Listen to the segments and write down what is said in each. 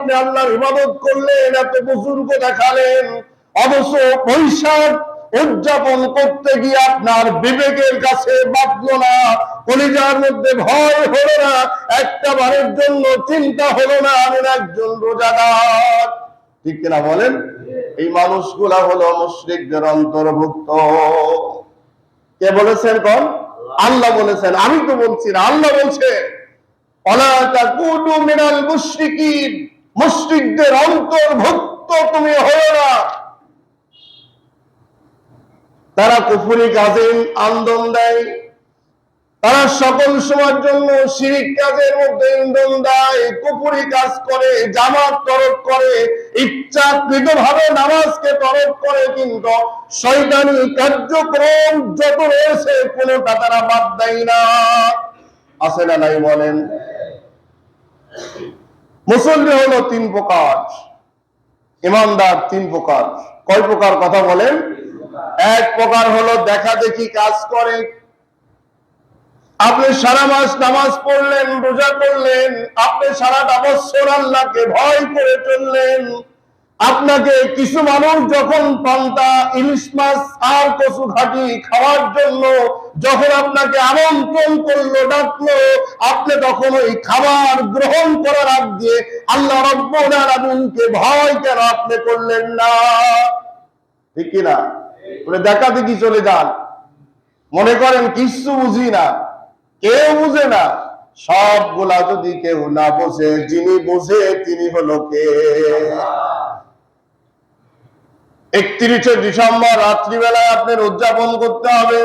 আপনি আল্লাহর ইবাদত করলেন, এত বুজুর্গ দেখালেন, অবশ্য বৈশাখ উদযাপন করতে গিয়ে আপনার বিবেকের কাছে বাঁধলো না, কলিজার মধ্যে ভয় হলো না, একটা বারের জন্য চিন্তা হলো না আমি একজন রোজাদার। ঠিক কিনা বলেন? এই মানুষগুলা হলো মুশরিকদের অন্তর্ভুক্ত। কে বলেছেন? কোন? আল্লাহ বলেছেন, আমি তো বলছি না, আল্লাহ বলছেন ওয়ালা তাকুনু মিনাল মুশরিকিন, মুশরিকদের অন্তর্ভুক্ত তুমি হয়ো না। তারা কুফরি কাজে আন্দোলন দেয়, তারা সকল সময়ের জন্য শিরিক কাজের মধ্যে ইন্ধন দেয়, কুফরি কাজ করে, জামাত তরক করে, ইচ্ছাকৃতভাবে নামাজকে তরক করে, কিন্তু শয়তানি কার্যক্রম যত রয়েছে কোনটা তারা বাদ দেয় না। আছে না নাই বলেন? মুসল্লি হলো তিন প্রকার, ইমানদার তিন প্রকার। কয় প্রকার কথা বলেন? এক প্রকার হলো দেখা দেখি কাজ করে। আপনি সারা মাস নামাজ পড়লেন, রোজা করলেন, আপনি সারাটা বছর আল্লাহকে ভয় করে চললেন, আপনাকে কিছু মানুষ যখন পান্তা, ইলিশ মাছ আর কচু ঘাটি খাওয়ার জন্য যখন আপনাকে আমন্ত্রণ করলো, ডাকলো, আপনি তখন ওই খাবার গ্রহণ করার আগ দিয়ে আল্লাহ রাব্বুল আলামিনকে ভয় কেন আপনি করলেন না? ঠিক কিনা? দেখা দেখি চলে যান, মনে করেন কিচ্ছু বুঝি না, কেউ বুঝে না। সবগুলা যদি কেউ না বোঝে, যিনি বোঝে তিনি হলো কে? 31শে ডিসেম্বর রাত্রিবেলায় আপনার উদযাপন করতে হবে।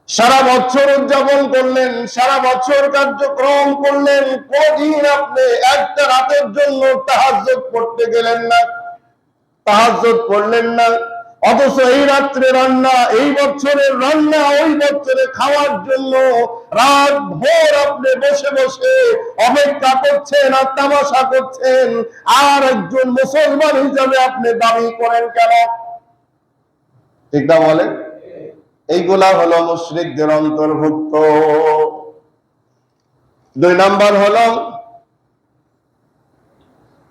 সারা বছর উদযাপন করলেন, সারা বছর কার্যক্রম করলেন, কোনদিন আপনি একটা রাতের জন্য তাহাজ্জুদ পড়তে গেলেন না, তাহাজ্জুদ পড়লেন না। অথচ এই রাত্রে রান্না, এই বছরের রান্না ওই বছরে খাওয়ার জন্য রাত ভোর আপনি বসে বসে অপেক্ষা করছেন আর তামাশা করছেন, আর একজন মুসলমান হিসাবে আপনি দাবি করেন কেন? ঠিক না বলেন? এইগুলা হলো মুশরিকদের অন্তর্ভুক্ত। 2 নাম্বার হলো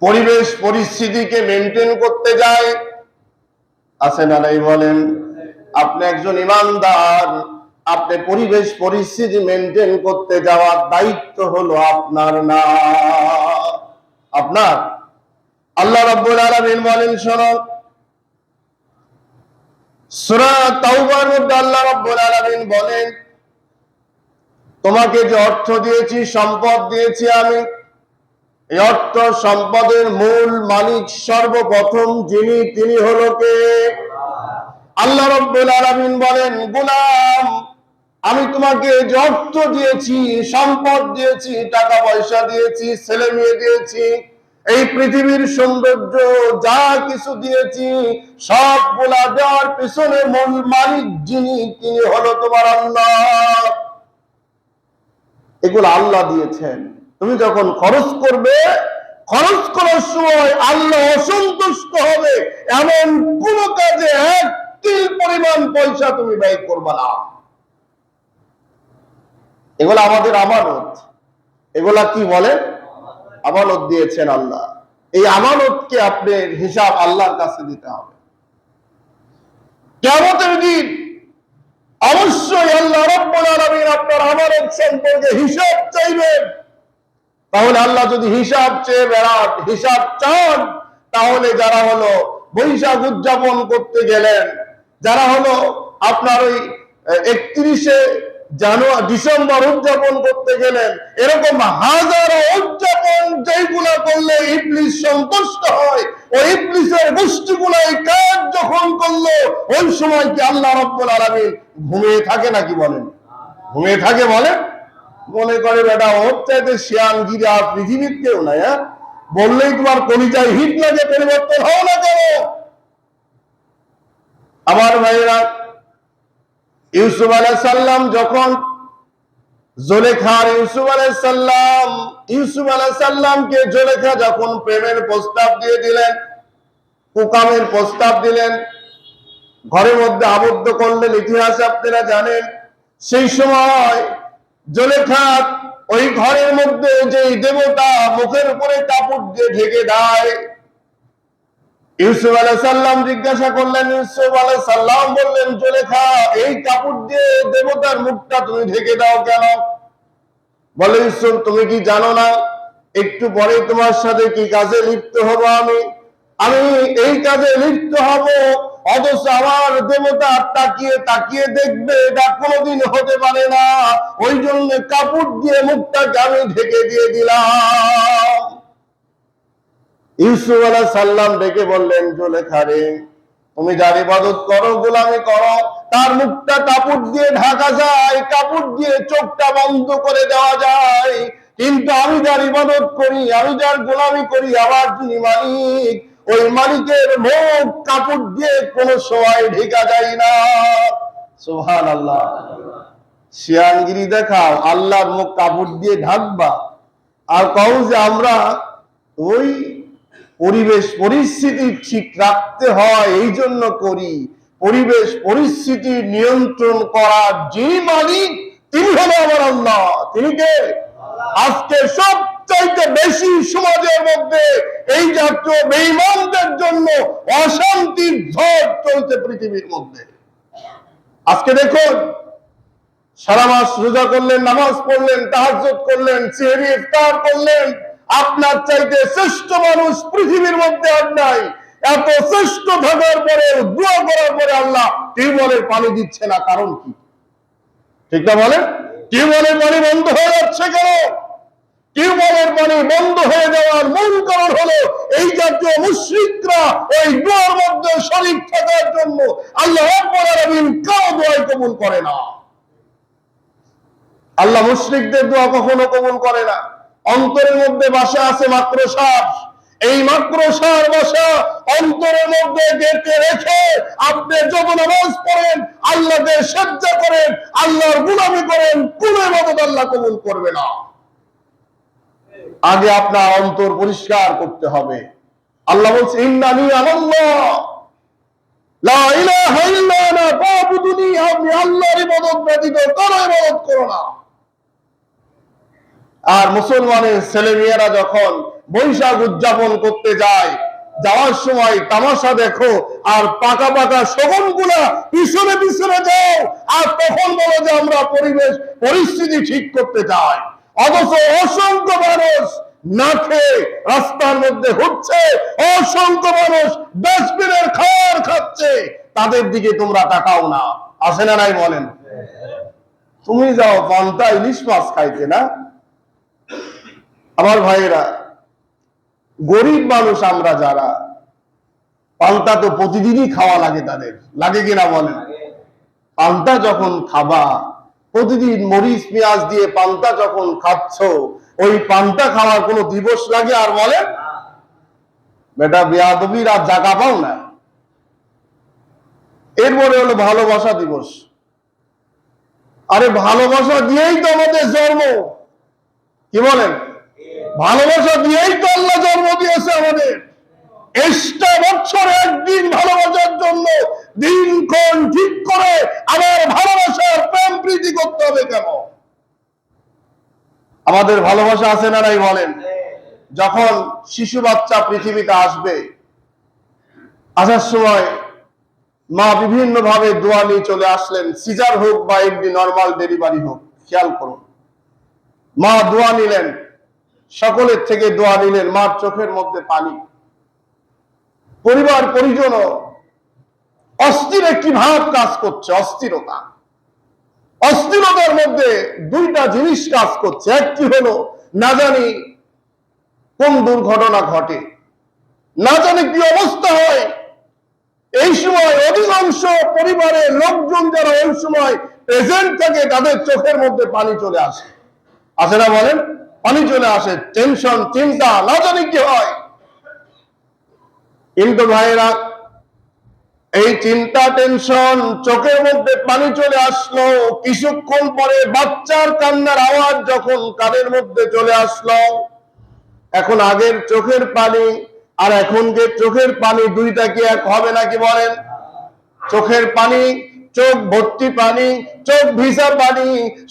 পরিবেশ পরিস্থিতিকে মেনটেন করতে যায়। আছে না নাই বলেন? আপনি একজন ইমানদার, আপনি পরিবেশ পরিস্থিতি মেনটেন করতে যাওয়ার দায়িত্ব হলো আপনার না, আপনার। আল্লাহ রাব্বুল আলামিন বলেন, শোনো, সূরা তাওবার মধ্যে আল্লাহ রাব্বুল আলামিন বলেন, তোমাকে যে অর্থ দিয়েছি, সম্পদ দিয়েছি আমি, এই অর্থ সম্পদের মূল মালিক সর্বপ্রথম যিনি, তিনি হলো কে? আল্লাহ রাব্বুল আলামিন বলেন, গোলাম, আমি তোমাকে যে অর্থ দিয়েছি, সম্পদ দিয়েছি, টাকা পয়সা দিয়েছি, ছেলে মেয়ে দিয়েছি, এই পৃথিবীর সৌন্দর্য যা কিছু দিয়েছি, সবগুলা দেওয়ার পিছনে মূল মালিক যিনি, তিনি হলো তোমার আল্লাহ। এগুলো আল্লাহ দিয়েছেন। তুমি যখন খরচ করবে, খরচ করার সময় আল্লাহ অসন্তুষ্ট হবে এমন কোন কাজে এক তিল পরিমাণ পয়সা তুমি ব্যয় করবে না। এগুলো আমাদের আমানত। এগুলা কি বলেন? আমানত দিয়েছেন আল্লাহ। এই আমানতকে আপনার হিসাব আল্লাহর কাছে দিতে হবে। কিয়ামতের দিন অবশ্যই আল্লাহ রাব্বুল আলামিন আপনার আমানত সম্পর্কে হিসাব চাইবেন। তাহলে আল্লাহ যদি হিসাব চেয়ে বেড়ান, হিসাব চান, তাহলে যারা হলো বৈশাখ উদযাপন করতে গেলেন, যারা হলো আপনার ওই 31শে ডিসেম্বর উদযাপন করতে গেলেন, এরকম হাজারো উদযাপন যেগুলা করলে ইবলিস সন্তুষ্ট হয়, ওই ইবলিসের গোষ্ঠীগুলো এই কাজ যখন করলো, ওই সময় কি আল্লাহ রাব্বুল আলামিন ঘুমিয়ে থাকে নাকি? বলেন, ঘুমিয়ে থাকে? বলেন, মনে করে বেটা ওর চাইতে শিয়ান গিরা পৃথিবীর কেউ নাই, হ্যাঁ, বললেই তোমার কলিজায় হিট লাগে, পরিবর্তন হও না কেন? আমার ভাইরা, ইউসুফ আলাইহিস সালাম যখন জুলেখার ইউসুফ আলাইহিস সালামকে জুলেখা যখন প্রেমের প্রস্তাব দিয়ে দিলেন, কুকামের প্রস্তাব দিলেন, ঘরের মধ্যে আবদ্ধ করলেন, ইতিহাস আপনারা জানেন। সেই সময় জুলেখা ওই ঘরের মধ্যে যে দেবতা মুখের উপরে কাপড় দিয়ে ঢেকে দেয়। ইউসুফ আলাইহিস সালাম জিজ্ঞাসা করলেন, ইউসুফ আলাইহিস সালাম বললেন, জুলেখা, এই কাপড় দিয়ে দেবতার মুখটা তুমি ঢেকে দাও কেন? বলে, ইউসুফ, তুমি কি জানো না একটু পরে তোমার সাথে কি কাজে লিপ্ত হব আমি এই কাজে লিপ্ত হব, অথচ আমার দেবতা তাকিয়ে তাকিয়ে দেখবে, এটা কোনোদিন হতে পারে না। ওই জন্য কাপড় দিয়ে মুখটাকে আমি ঢেকে দিয়ে দিলাম। ইউসুফ আলাইহিস সালাম ডেকে বললেন, জুলেখা রে, তুমি যার ইবাদত করো, গোলামি করো, তার মুখটা কাপড় দিয়ে ঢাকা যায়, কাপড় দিয়ে চোখটা বন্ধ করে দেওয়া যায়, কিন্তু আমি যার ইবাদত করি, আমি যার গোলামি করি, আমার যিনি মালিক, ওই মালিকের মুখ কাপড় দিয়ে কোনো সময় ঢেকা যায় না। সুবহানাল্লাহ। শিয়ানগিরি দেখাও, আল্লাহর মুখ কাপড় দিয়ে ঢাকবা, আর কও যে আমরা ওই পরিবেশ পরিস্থিতি ঠিক রাখতে হয় এই জন্য করি। পরিবেশ পরিস্থিতি নিয়ন্ত্রণ করার যে মালিক, তিনি হলো আমার আল্লাহ। তিনি কে? আজকে সবচাইতে বেশি সমাজের মধ্যে এই জাতীয় বেঈমানদের জন্য অশান্তির ঝড় চলছে পৃথিবীর মধ্যে। আজকে দেখুন, সারা মাস রোজা করলেন, নামাজ পড়লেন, তাহাজ্জুদ করলেন, সেহরি ইফতার করলেন, আপনার চাইতে শ্রেষ্ঠ মানুষ পৃথিবীর মধ্যে আর নাই। এত শ্রেষ্ঠ থাকার পরে, দোয়া করার পরে আল্লাহ টিউবওয়েলের পানি দিচ্ছে না, কারণ কি? ঠিক না বলেন? টিউবওয়েলের পানি বন্ধ হয়ে যাচ্ছে কেন? টিউবওয়েলের পানি বন্ধ হয়ে যাওয়ার মূল কারণ হলো এই জাতীয় মুশরিকরা ওই দোয়ার মধ্যে শরীক থাকার জন্য আল্লাহ রাব্বুল আলামিন কারো দোয়া কবুল করে না। আল্লাহ মুশরিকদের দোয়া কখনো কবুল করে না। অন্তরের মধ্যে বাসা আছে মাকড়সার, এই মাকড়সার বাসা অন্তরের মধ্যে গেঁথে রেখে আপনি যত নামাজ পড়েন, আল্লাহকে সিজদা করেন, আল্লাহর গোলামি করেন, কোনো ইবাদত আল্লাহ কবুল করবে না। আগে আপনার অন্তর পরিষ্কার করতে হবে। আল্লাহ বলছে, ইন্নানি আনাল্লাহ লা ইলাহা ইল্লা আনা ফাবুদুনি, আপনি আল্লাহর ইবাদত ব্যতীত কারো ইবাদত করো না। আর মুসলমানের ছেলে মেয়েরা যখন বৈশাখ উদযাপন করতে যায়, যাওয়ার সময় তামাশা দেখো আর পাকা পাকা শগুনগুলা পিছনে পিছনে যাও, আর তখন বলো যে আমরা পরিবেশ পরিস্থিতি ঠিক করতে চাই, অথচ অসংখ্য মানুষ না খেয়ে রাস্তার মধ্যে ঘুরছে, অসংখ্য মানুষ ডাস্টবিনের খাবার খাচ্ছে, তাদের দিকে তোমরা তাকাও না। আসে না নাই বলেন? তুমি যাও পান্তা ইলিশ মাছ খাইতে না? আমার ভাইয়েরা, গরিব মানুষ আমরা যারা, পান্তা তো প্রতিদিনই খাওয়া লাগে, তাদের লাগে কিনা বলেন? পান্তা যখন খাবা, প্রতিদিন মরিচ পেঁয়াজ দিয়ে পান্তা যখন খাচ্ছ, ওই পান্তা খাওয়ার কোনো দিবস লাগে আর বলেন? বেটা বেয়াদবির আর জায়গা পাও না। এরপরে হলো ভালোবাসা দিবস। আরে ভালোবাসা দিয়েই তো আমাদের জন্ম, কি বলেন? ভালোবাসা দিয়েই তো আল্লাহ জন্ম দিয়েছে আমাদের। এক্সট্রা বছরে একদিন ভালোবাসার জন্য দিনক্ষণ ঠিক করে আমার ভালোবাসার প্রেম প্রীতি করতে হবে কেন? আমাদের ভালোবাসা আছে না নাই বলেন? যখন শিশু বাচ্চা পৃথিবীতে আসবে, আসার সময় মা বিভিন্ন ভাবে দোয়া নিয়ে চলে আসলেন, সিজার হোক বা এমনি নর্মাল ডেলিভারি হোক, খেয়াল করুন। মা দোয়া নিলেন, সকলের থেকে দোয়া নিলেন, মার চোখের মধ্যে পানি। পরিবার পরিজন অস্থির একটি ভাব কাজ করছে, অস্থিরতা। অস্থিরতার মধ্যে দুইটা জিনিস কাজ করছে। একটি হলো না জানি কোন দুর্ঘটনা ঘটে, না জানি কি অবস্থা হয়। এই সময় অধিকাংশ পরিবারের লোকজন যারা ওই সময় প্রেজেন্ট থাকে, তাদের চোখের মধ্যে পানি চলে আসে। আসে না বলেন? পানি চলে আসে, টেনশন, চিন্তা, না জানি কি হয়। কিন্তু ভাইরা, এই চিন্তা, টেনশন, চোখের মধ্যে পানি চলে আসলো, কিছুক্ষণ পরে বাচ্চার কান্নার আওয়াজ যখন কানের মধ্যে চলে আসলো, এখন আগের চোখের পানি আর এখনকার চোখের পানি দুইটা কি এক হবে নাকি বলেন? চোখের পানি চোখ ভর্তি পানি, চোখ ভিজা পানি,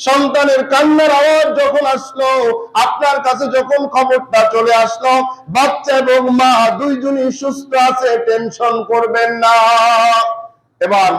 সন্তানের কান্নার আওয়াজ যখন আসলো, আপনার কাছে যখন খবরটা চলে আসলো বাচ্চা এবং মা দুইজনই সুস্থ আছে, টেনশন করবেন না। এবার